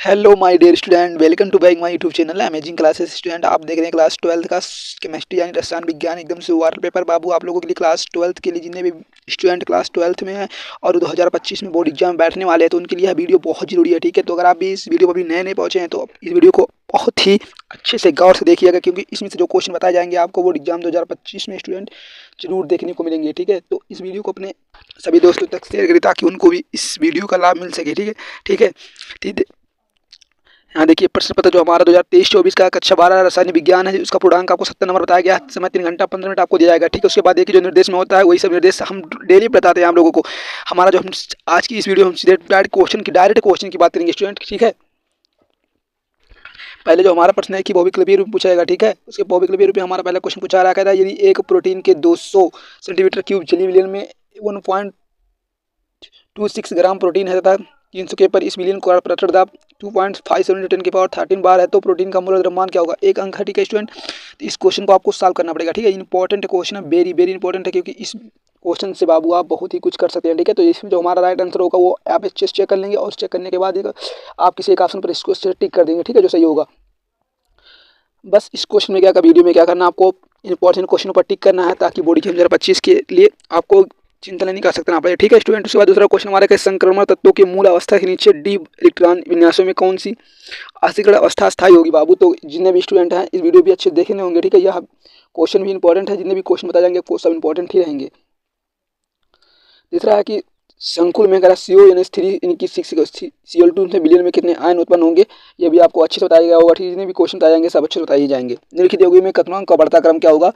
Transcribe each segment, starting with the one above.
Hello my dear student, welcome to back my YouTube channel amazing classes. Student, आप देख रहे हैं class 12 का केमिस्ट्री यानी रसायन विज्ञान एकदम से वार पेपर। बाबू, आप लोगों के लिए क्लास 12 के लिए जितने भी स्टूडेंट क्लास 12 में हैं और 2025 में बोर्ड एग्जाम बैठने वाले हैं, तो उनके लिए यह वीडियो बहुत ज़रूरी है। ठीक है, तो अगर आप भी इस वीडियो पर भी नए पहुंचे हैं तो इस वीडियो को बहुत ही अच्छे से गौर से देखिएगा, क्योंकि इसमें से जो क्वेश्चन बताए जाएंगे आपको बोर्ड एग्जाम 2025 में स्टूडेंट जरूर देखने को मिलेंगे। ठीक है, तो इस वीडियो को अपने सभी दोस्तों तक शेयर करें ताकि उनको भी इस वीडियो का लाभ मिल सके। ठीक है, ठीक है, ठीक है। यहाँ देखिए, प्रश्न पत्र जो हमारा 2023-24 का कक्षा 12 रसायन विज्ञान है, उसका पूर्णांक आपको 70 नंबर बताया गया। समय 3 घंटा 15 मिनट आपको दिया जाएगा। ठीक है, उसके बाद देखिए जो निर्देश में होता है वही सब निर्देश हम डेली बताते हैं आप लोगों को। हमारा जो हम आज की इस वीडियो हम सीधे डायरेक्ट क्वेश्चन की बात करेंगे स्टूडेंट। ठीक है, पहले जो हमारा प्रश्न है कि भौतिक रूप में पूछा जाएगा। ठीक है, उसके भौतिक रूप में हमारा पहला क्वेश्चन पूछा रखा था, यदि एक प्रोटीन के 200 सेंटीमीटर क्यूब जलीय विलयन में 1.26 ग्राम प्रोटीन है तथा 300 के पर इस विलयन का प्रचुर दाब 2.57 10 की पावर 13 बार है, तो प्रोटीन का मूल द्रव्यमान क्या होगा? एक अंक है। ठीक है स्टूडेंट, तो इस क्वेश्चन को आपको सॉल्व करना पड़ेगा। ठीक है, इंपॉर्टेंट क्वेश्चन है, वेरी वेरी इंपॉर्टेंट है, क्योंकि इस क्वेश्चन से बाबू आप बहुत ही कुछ कर सकते हैं। ठीक है, तो इसमें जो हमारा राइट आंसर होगा वो आप चेक कर लेंगे और चेक करने के बाद आप किसी एक ऑप्शन पर इसको टिक कर देंगे। ठीक है, जो सही होगा। बस इस क्वेश्चन में क्या वीडियो में क्या करना, आपको इंपॉर्टेंट क्वेश्चन पर टिक करना है ताकि बोर्ड एग्जाम 2025 के लिए आपको चिंता नहीं कर सकते ना पड़े। ठीक है स्टूडेंट, उसके बाद दूसरा क्वेश्चन हमारा है, संक्रमण तत्वों के मूल अवस्था के नीचे डी इलेक्ट्रॉन विन्यासों में कौन सी अस्थिकरण अवस्था स्थायी होगी? बाबू, तो जितने भी स्टूडेंट हैं इस वीडियो भी अच्छे देखने होंगे। ठीक है, यह क्वेश्चन भी इंपॉर्टेंट है, जितने भी क्वेश्चन बताए जाएंगे वो सब इंपॉर्टेंट ही रहेंगे। तीसरा है कि संकुल में अगर CO-3 इनकी Cl2 से विलयन में कितने आयन उत्पन्न होंगे, ये भी आपको अच्छे से बताया गया होगा। ठीक, जितने भी क्वेश्चन बताए जाएंगे सब अच्छे से बताए जाएंगे। निम्नलिखित यौगिक में कथनांक का बढ़ता क्रम क्या होगा?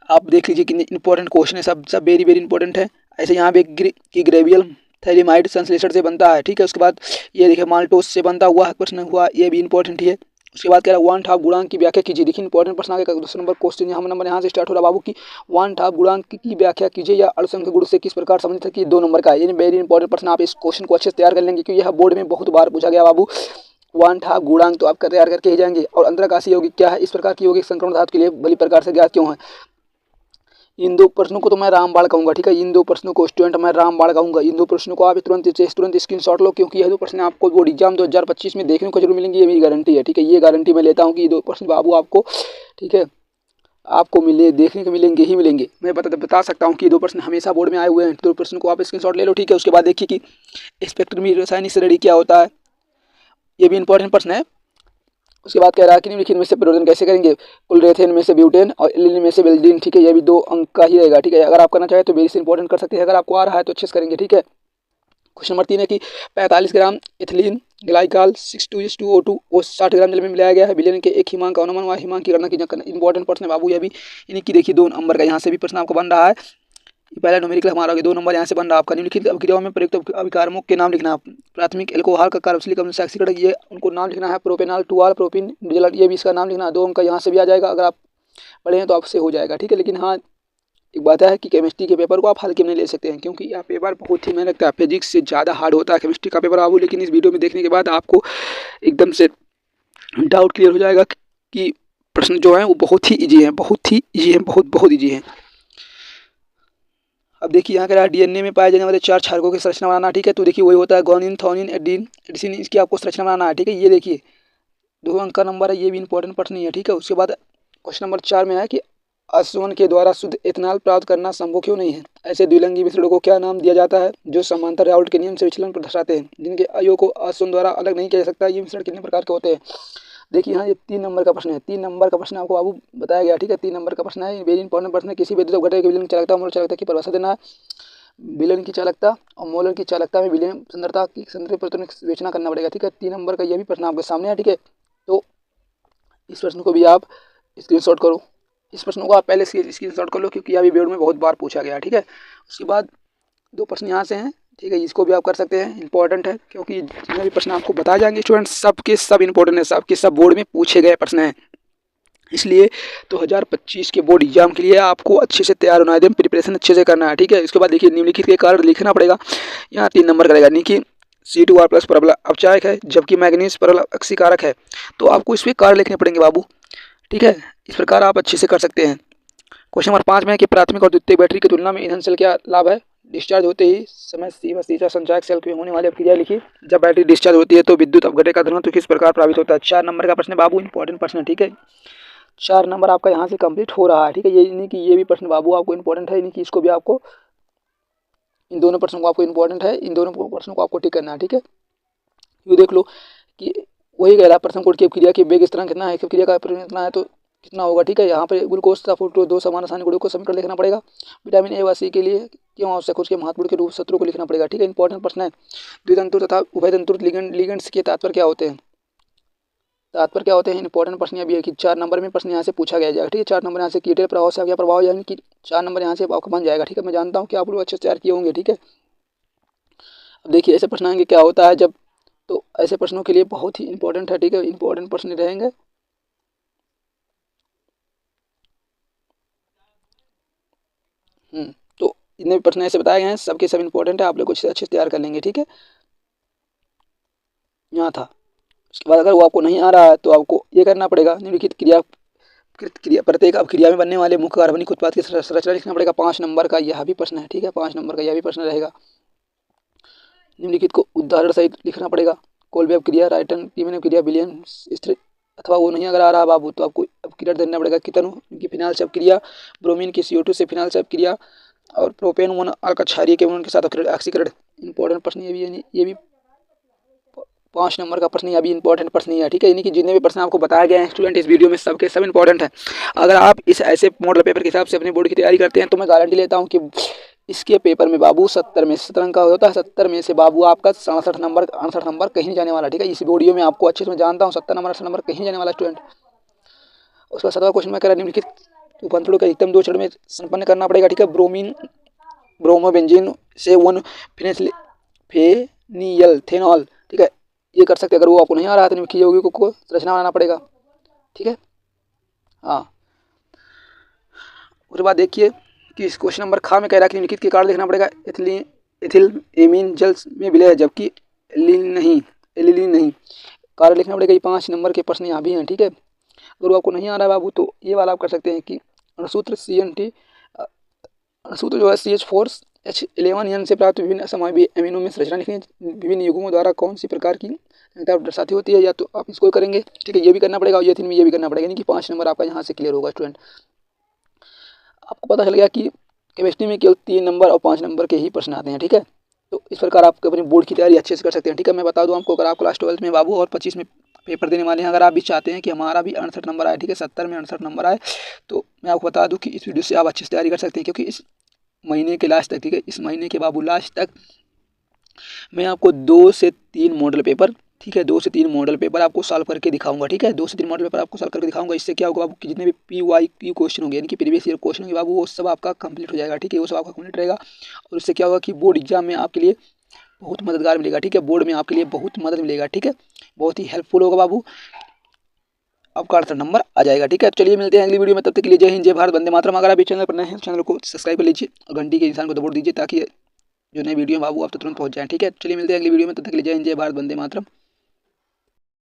आप देख लीजिए कितने इंपॉर्टेंट क्वेश्चन है, सब वेरी वेरी इंपॉर्टेंट है। ऐसे यहाँ पे कि ग्रेवियल थैलीमाइड संश्लेषण से बनता है। ठीक है, उसके बाद ये देखिए माल्टोस से बनता हुआ प्रश्न हुआ, ये भी इंपॉर्टेंट ही है। उसके बाद कह रहा है 1/2 गुणांक की व्याख्या कीजिए। देखिए इंपॉर्टेंट प्रश्न आगे दूसरा नंबर क्वेश्चन यहाँ से स्टार्ट हो रहा बाबू की 1/2 गुणांक की व्याख्या कीजिए या अणुसंख्य गुण से किस प्रकार संबंधित है कि 2 नंबर का है। ये वेरी इंपॉर्टेंट प्रश्न, आप इस क्वेश्चन को अच्छे से तैयार कर लेंगे क्योंकि यह बोर्ड में बहुत बार पूछा गया बाबू। 1/2 गुणांक तो आप तैयार करके ही जाएंगे। और अंतरकाशीय यौगिक क्या है? इस प्रकार की यौगिक संक्रमण धातु के लिए भली प्रकार से ज्ञात क्यों है? इन दो प्रश्नों को तो मैं रामबाण कहूंगा। ठीक है, इन दो प्रश्नों को स्टूडेंट मैं रामबाण कहूंगा। इन दो प्रश्नों को आप तुरंत स्क्रीनशॉट लो, क्योंकि यह दो प्रश्न आपको बोर्ड एग्जाम 2025 में देखने को जरूर मिलेंगे, ये मेरी गारंटी है। ठीक है, ये गारंटी मैं लेता हूँ कि ये 2 प्रश्न बाबू आपको, ठीक है, आपको देखने को मिलेंगे ही मिलेंगे। मैं बता सकता हूँ कि 2 प्रश्न हमेशा बोर्ड में आए हुए हैं। 2 प्रश्न को आप स्क्रीनशॉट ले लो। ठीक है, उसके बाद देखिए कि स्पेक्ट्रमी रासायनिक श्रेणी क्या होता है, ये भी इंपॉर्टेंट प्रश्न है। उसके बाद कह रहा है कि निम्नलिखित में से परिवर्तन कैसे करेंगे? कुलरेथेन में से ब्यूटेन और एलिलीन में से बेल्जीन। ठीक है, ये भी 2 अंक का ही रहेगा। ठीक है, अगर आप करना चाहें तो वेरी से इंपॉर्टेंट कर सकते हैं, अगर आपको आ रहा है तो अच्छे से करेंगे। ठीक है, क्वेश्चन नंबर 3 है कि 45 ग्राम एथिलीन ग्लाइकॉल 6:2O2 वो 60 ग्राम जल में मिलाया गया है। विलयन के एक हिमांक का अनुमान, हिमांक की गणना की इंपॉर्टेंट प्रश्न है बाबू। ये भी इनकी देखिए 2 नंबर का यहाँ से भी प्रश्न आपको बन रहा है। पहला न्यूमेरिकल हमारा 2 नंबर यहाँ से बन रहा है आपका। निम्नलिखित अभिक्रियाओं में प्रयुक्त अभिकारकों के नाम लिखना। प्राथमिक एल्कोहल का कार्बोक्सिलिक अम्ल से ऑक्सीकरण, ये उनको नाम लिखना है। प्रोपेनॉल, टूआल, प्रोपिन, डिजोल, ये भी इसका नाम लिखना है। 2 अंक का यहाँ से भी आ जाएगा, अगर आप पढ़े हैं तो आपसे हो जाएगा। ठीक है, लेकिन हाँ एक बात है कि केमिस्ट्री के पेपर को आप हल्के में नहीं ले सकते हैं, क्योंकि यह पेपर बहुत ही, मैंने लगता है फिजिक्स से ज़्यादा हार्ड होता है केमिस्ट्री का पेपर बाबू। लेकिन इस वीडियो में देखने के बाद आपको एकदम से डाउट क्लियर हो जाएगा कि प्रश्न जो है वो बहुत ही ईजी है, बहुत ही ईजी है, बहुत ईजी है। अब देखिए यहाँ कह डीएनए में पाए जाने वाले 4 क्षारकों की संरचना बनाना। ठीक है, तो देखिए वही होता है ग्वानिन, थोनिन, एडिनिन, इसकी आपको संरचना बनाना है। ठीक है, ये देखिए 2 अंक का नंबर है, ये भी इंपॉर्टेंट प्रश्न नहीं है। ठीक है, उसके बाद क्वेश्चन नंबर 4 में है कि आसवन के द्वारा शुद्ध एथेनॉल प्राप्त करना संभव क्यों नहीं है? ऐसे द्विलिंगी मिश्रणों को क्या नाम दिया जाता है जो समांतर राउल्ट के नियम से विचलन पर दर्शाते हैं, जिनके अयों को आसवन द्वारा अलग नहीं किया जा सकता? ये मिश्रण कितने प्रकार के होते हैं? देखिए यहाँ ये 3 नंबर का प्रश्न है। 3 नंबर का प्रश्न आपको बाबू बताया गया। ठीक है, 3 नंबर का प्रश्न है, वेरी इंपॉर्टेंट प्रश्न है। किसी भी द्रव घटक के विलयन की चालकता और मोलर चालकता की परिभाषा देना है। विलयन की चालकता और मोलर की चालकता में विलयन सांद्रता की परिवर्तन विवेचना करना पड़ेगा। ठीक है, 3 नंबर का यह भी प्रश्न आपके सामने है। ठीक है, तो इस प्रश्न को भी आप स्क्रीनशॉट करो। इस प्रश्न को आप पहले स्क्रीनशॉट कर लो, क्योंकि यह भी बोर्ड में बहुत बार पूछा गया। ठीक है, उसके बाद 2 प्रश्न यहाँ से हैं। ठीक है, इसको भी आप कर सकते हैं, इंपॉर्टेंट है, क्योंकि जितने भी प्रश्न आपको बताए जाएंगे स्टूडेंट सबके सब इंपॉर्टेंट है, सबके सब बोर्ड में पूछे गए प्रश्न हैं। इसलिए 2025 के बोर्ड एग्जाम के लिए आपको अच्छे से तैयार होना है, एकदम प्रिपरेशन अच्छे से करना है। ठीक है, उसके बाद देखिए निम्नलिखित के कारण लिखना पड़ेगा। यहाँ 3 नंबर का रहेगा। नीचे C2R+ परबल अपचायक है, जबकि मैग्नीज परबल अक्सीकारक है, तो आपको इसमें कारण लिखने पड़ेंगे बाबू। ठीक है, इस प्रकार आप अच्छे से कर सकते हैं। क्वेश्चन नंबर 5 में है कि प्राथमिक और द्वितीयक बैटरी की तुलना में ईंधन सेल क्या लाभ है? डिस्चार्ज होते ही समय सीमा संचायक सेल में होने वाली अभिक्रिया लिखी। जब बैटरी डिस्चार्ज होती है तो विद्युत अपघटन का द्रव्यमान किस प्रकार प्रभावित होता है। 4 नंबर का प्रश्न बाबू, इंपॉर्टेंट प्रश्न है, ठीक है। 4 नंबर आपका यहाँ से कंप्लीट हो रहा है, ठीक है। ये नहीं कि ये भी प्रश्न बाबू आपको इंपॉर्टेंट है, नहीं कि इसको भी आपको, इन दोनों प्रश्नों को आपको इंपॉर्टेंट है, इन दोनों प्रश्नों को आपको टिक करना है, ठीक है। ये देख लो कि वही कह रहा है प्रथम कोटि की अपक्रिया की वेग स्थिरांक कितना है, अपक्रिया का परिमाण कितना है, तो कितना होगा, ठीक है। यहाँ पे ग्लूकोज तथा फ्रुक्टोज दो समान रासायनिक गुणों को समीकरण लिखना पड़ेगा। विटामिन ए व सी के लिए क्यों आवश्यक है, उसके महत्वपूर्ण के रूप सूत्रों को लिखना पड़ेगा, ठीक है। इंपॉर्टेंट प्रश्न है। द्वितंतुर तथा उभयतंतुर लिगेंड्स के तात्पर्य क्या होते हैं, तात्पर्य क्या होते हैं। इंपॉर्टेंट प्रश्न यह भी है कि 4 नंबर में प्रश्न यहाँ से पूछा गया जाएगा, ठीक है। 4 नंबर यहाँ से कीटल प्रभाव से क्या प्रभाव, यानी कि 4 नंबर यहाँ से आपका बन जाएगा, ठीक है। मैं जानता हूँ कि आप लोग अच्छे से तैयार किए होंगे, ठीक है। अब देखिए ऐसे प्रश्न आएंगे, क्या होता है जब, तो ऐसे प्रश्नों के लिए बहुत ही इंपॉर्टेंट है, ठीक है। इंपॉर्टेंट प्रश्न रहेंगे। तो जितने भी प्रश्न ऐसे बताए गए हैं सबके सब इंपॉर्टेंट है, आप लोग कुछ अच्छे से तैयार कर लेंगे, ठीक है। यहाँ था, उसके बाद अगर वो आपको नहीं आ रहा है तो आपको ये करना पड़ेगा, निम्नलिखित क्रिया प्रत्येक अपक्रिया में बनने वाले मुख्य कार्बनिक उत्पाद की संरचना लिखना पड़ेगा। 5 नंबर का यह भी प्रश्न है, ठीक है। 5 नंबर का यह भी प्रश्न रहेगा। निम्नलिखित को उदाहरण सहित लिखना पड़ेगा। कोल्बे अपक्रिया, राइटन पीमेन अपक्रिया, विलियम स्थिर, अथवा वो नहीं अगर आ रहा बाबू तो आपको अपक्रिया देना पड़ेगा। कितनु की फिनाइल से अपक्रिया, ब्रोमीन की CO2 से फिनाइल से अपक्रिया, और प्रोपेन वन अल्का क्षारीय के उनके साथ ऑक्सीकरण। इंपॉर्टेंट प्रश्न ये भी 5 नंबर का प्रश्न, यह भी इंपॉर्टेंट प्रश्न ही है, ठीक है। यानी कि जितने भी प्रश्न आपको बताए गए हैं स्टूडेंट इस वीडियो में सबके सब इंपॉर्टेंट है। अगर आप इस ऐसे मॉडल पेपर के हिसाब से अपने बोर्ड की तैयारी करते हैं तो मैं गारंटी लेता हूँ कि इसके पेपर में बाबू 70 में 70 अंक का होता है, 70 में से बाबू आपका 67 नंबर 68 नंबर कहीं नहीं जाने वाला, ठीक है। इस वीडियो में आपको अच्छे से मैं जानता हूँ 70 नंबर 68 नंबर कहीं नहीं जाने वाला स्टूडेंट। उसका 7वां क्वेश्चन मैं कह रहा निम्नलिखित रूपांतरों का अधिकतम 2 चरण में संपन्न करना पड़ेगा, ठीक है। ब्रोमोबेंजीन से 1 फेनिलथेनॉल, ठीक है। ये कर सकते, अगर वो आपको नहीं आ रहा है तो निम्नलिखित यौगिकों को रचना बनाना पड़ेगा, ठीक है। हाँ, उसके बाद देखिए कि इस क्वेश्चन नंबर खा में कह रहा है कि निम्नलिखित के कारण लिखना पड़ेगा। एथिल एमीन जल में विलय है जबकि एलिलीन नहीं, कारण लिखना पड़ेगा। ये 5 नंबर के प्रश्न यहाँ भी हैं, ठीक है। अगर आपको नहीं आ रहा है बाबू तो ये वाला आप कर सकते हैं कि अणुसूत्र CNT, अणुसूत्र जो है CH4H11N से प्राप्त विभिन्न समाई एमिनो में संरचना लिखनी है। विभिन्न युग्मों द्वारा कौन सी प्रकार की दर्शाती होती है, या तो आप इसको करेंगे, ठीक है। ये भी करना पड़ेगा और ये भी करना पड़ेगा, यानी कि 5 नंबर आपका यहाँ से क्लियर होगा स्टूडेंट। आपको पता चल गया कि केमिस्ट्री में केवल 3 नंबर और 5 नंबर के ही प्रश्न आते हैं, ठीक है। तो इस प्रकार आप अपनी बोर्ड की तैयारी अच्छे से कर सकते हैं, ठीक है। मैं बता दूं आपको, अगर आप क्लास 12 में बाबू और 25 में पेपर देने वाले हैं, अगर आप भी चाहते हैं कि हमारा भी 68 नंबर आए, ठीक है, 70 में 68 नंबर आए, तो मैं आपको बता दूं कि इस वीडियो से आप अच्छे से तैयारी कर सकते हैं, क्योंकि इस महीने के लास्ट तक, ठीक है, इस महीने के बाबू लास्ट तक मैं आपको 2 से 3 मॉडल पेपर, ठीक है, 2 से 3 मॉडल पेपर आपको सॉल्व करके दिखाऊंगा, ठीक है। 2 से 3 मॉडल पेपर आपको सॉल्व करके दिखाऊंगा। इससे क्या होगा बाबू कि जितने भी PYQ क्वेश्चन होंगे, यानी कि प्रीवियस ईयर क्वेश्चन होंगे बाबू, वो सब आपका कंप्लीट हो जाएगा, ठीक है। वो सब आपका कंप्लीट रहेगा और इससे क्या होगा कि बोर्ड एग्जाम में आपके लिए बहुत मददगार मिलेगा, ठीक है। बोर्ड में आपके लिए बहुत मदद मिलेगा, ठीक है, बहुत ही हेल्पफुल होगा बाबू, आपका 68 नंबर आ जाएगा, ठीक है। चलिए मिलते हैं अगली वीडियो में, तब तक के लिए जय हिंद, जय भारत, वंदे मातरम। अगर आप इस चैनल पर नए हैं चैनल को सब्सक्राइब कर लीजिए और घंटी के निशान को दबा दीजिए, ताकि जो नई वीडियो बाबू आप तुरंत पहुंच जाएं, ठीक है। चलिए मिलते हैं अगली वीडियो में, तब तक के लिए जय हिंद, जय भारत, वंदे मातरम।